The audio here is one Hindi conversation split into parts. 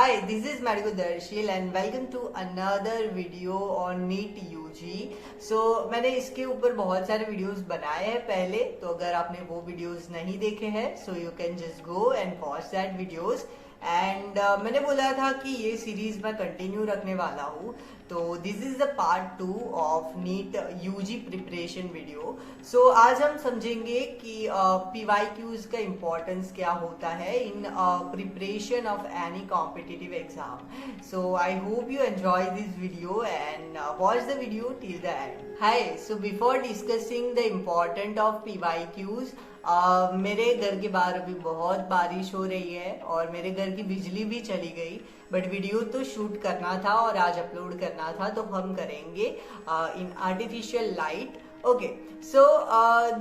Hi, this is Madhu Darshil and welcome to another video on NEET UG. So मैंने इसके ऊपर बहुत सारे वीडियोस बनाए हैं पहले, तो अगर आपने वो वीडियोस नहीं देखे हैं so you can just go and watch that videos. And मैंने बोला था कि ये सीरीज मैं कंटिन्यू रखने वाला हूँ, तो this is the part 2 of NEET UG preparation video. So आज हम समझेंगे कि PYQs का इम्पोर्टेंस क्या होता है in preparation of any competitive exam. So I hope you enjoy this video and watch the video till the end. Hi, so before discussing the important of PYQs, मेरे घर के बाहर अभी बहुत बारिश हो रही है और मेरे घर की बिजली भी चली गई, बट वीडियो तो शूट करना था और आज अपलोड करना था, तो हम करेंगे in artificial light. Okay, so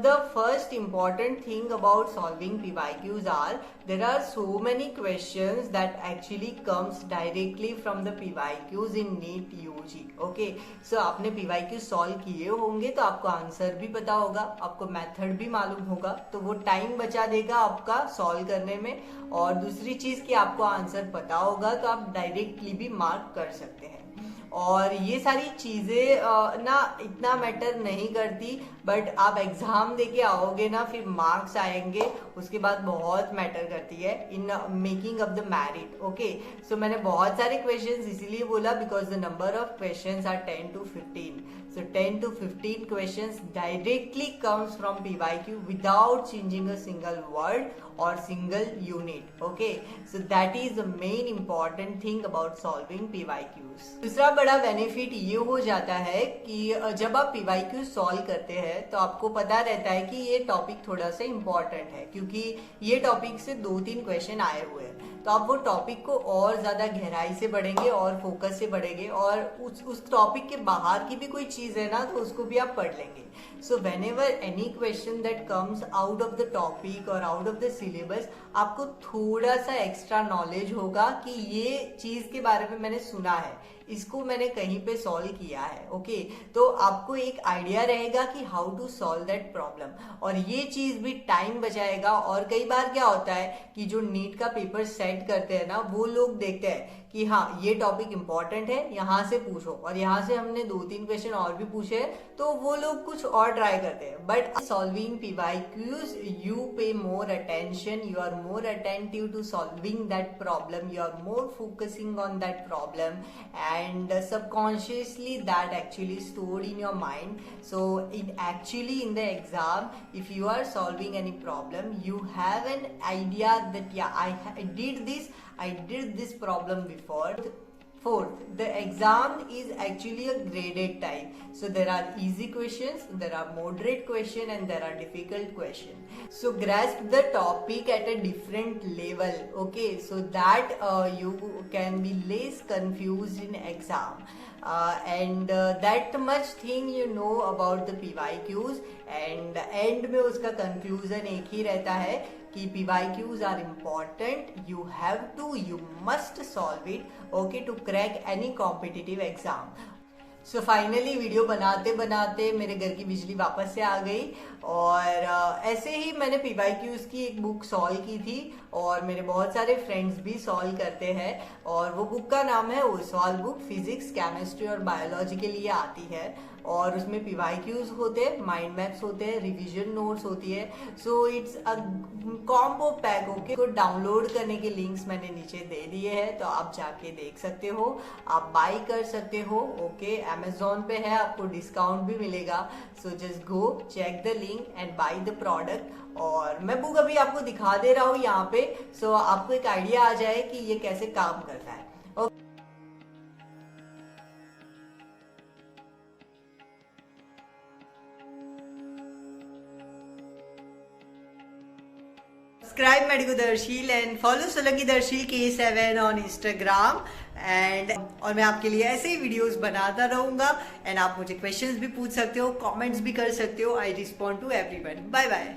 the first important thing about solving PYQs are there are so many questions that actually comes directly from the PYQs in NEET UG. Okay, so आपने PYQ solve किए होंगे तो आपको आंसर भी पता होगा, आपको मेथड भी मालूम होगा, तो वो टाइम बचा देगा आपका सॉल्व करने में. और दूसरी चीज कि आपको आंसर पता होगा तो आप डायरेक्टली भी मार्क कर सकते हैं. और ये सारी चीजें ना इतना मैटर नहीं करती, बट आप एग्जाम देके आओगे ना, फिर मार्क्स आएंगे, उसके बाद बहुत मैटर करती है in making of the merit. Okay, so मैंने बहुत सारे क्वेश्चंस इसीलिए बोला because the number of questions are 10 to 15. So 10 to 15 questions directly comes from PYQ without changing a single word or single unit. Okay, so that is the main important thing about solving PYQs. दूसरा बड़ा बेनिफिट ये हो जाता है कि जब आप PYQ सॉल्व करते हैं तो आपको पता रहता है कि ये टॉपिक थोड़ा सा इम्पोर्टेंट है, क्योंकि ये टॉपिक से 2-3 क्वेश्चन आए हुए हैं, तो आप वो टॉपिक को और ज्यादा गहराई से पढ़ेंगे और फोकस से पढ़ेंगे, और उस टॉपिक के बाहर की भी कोई चीज है ना तो उसको भी आप पढ़ लेंगे. So when ever any question that comes out of the topic और आउट ऑफ द सिलेबस, आपको थोड़ा सा एक्स्ट्रा नॉलेज होगा कि ये चीज के बारे में मैंने सुना है, इसको मैंने कहीं पे सॉल्व किया है. ओके, तो आपको एक आइडिया रहेगा कि how to solve that problem, और ये चीज भी टाइम बचाएगा. और कई बार क्या होता है कि जो नीट का पेपर सेट करते हैं ना, वो लोग देखते हैं कि हाँ ये टॉपिक इंपॉर्टेंट है, यहाँ से पूछो, और यहाँ से हमने 2-3 क्वेश्चन और भी पूछे, तो वो लोग कुछ और ट्राई करते हैं. But solving PYQs you pay more attention, you are more attentive to solving that problem, you are more focusing on that problem, and subconsciously that actually stored in your mind. So in the exam, if you are solving any problem, you have an idea that yeah, I did this problem before. Fourth, the exam is actually a graded type. So there are easy questions, there are moderate questions, and there are difficult questions. So grasp the topic at a different level. Okay, so that you can be less confused in exam. And that much thing you know about the PYQs. And end में उसका conclusion एक ही रहता है कि PYQs are important. You must solve it, okay, to crack any competitive exam. So finally video बनाते बनाते मेरे घर की बिजली वापस से आ गई, और ऐसे ही मैंने PYQs की एक बुक सॉल्व की थी, और मेरे बहुत सारे फ्रेंड्स भी सॉल्व करते हैं, और वो बुक का नाम है ओसवाल बुक. फिजिक्स, केमिस्ट्री और बायोलॉजी के लिए आती है, और उसमें PYQs होते हैं, माइंड मैप्स होते हैं, रिवीजन नोट्स होती है. So it's a combo pack. Okay, को डाउनलोड करने के लिंक्स मैंने नीचे दे दिए हैं, तो आप जाके देख सकते हो, आप बाई कर सकते हो. ओके, Amazon पे है, आपको डिस्काउंट भी मिलेगा. So just go check the link and buy the product. और मैं बुक अभी आपको दिखा दे रहा हूँ यहाँ पे, सो आपको एक आइडिया आ जाए कि ये कैसे काम करता है. Subscribe Madhu Darshil and follow Solanki Darshil K7 on Instagram. And और मैं आपके लिए ऐसे ही वीडियोस बनाता रहूंगा, एंड आप मुझे क्वेश्चंस भी पूछ सकते हो, कमेंट्स भी कर सकते हो. I respond to everyone. Bye bye.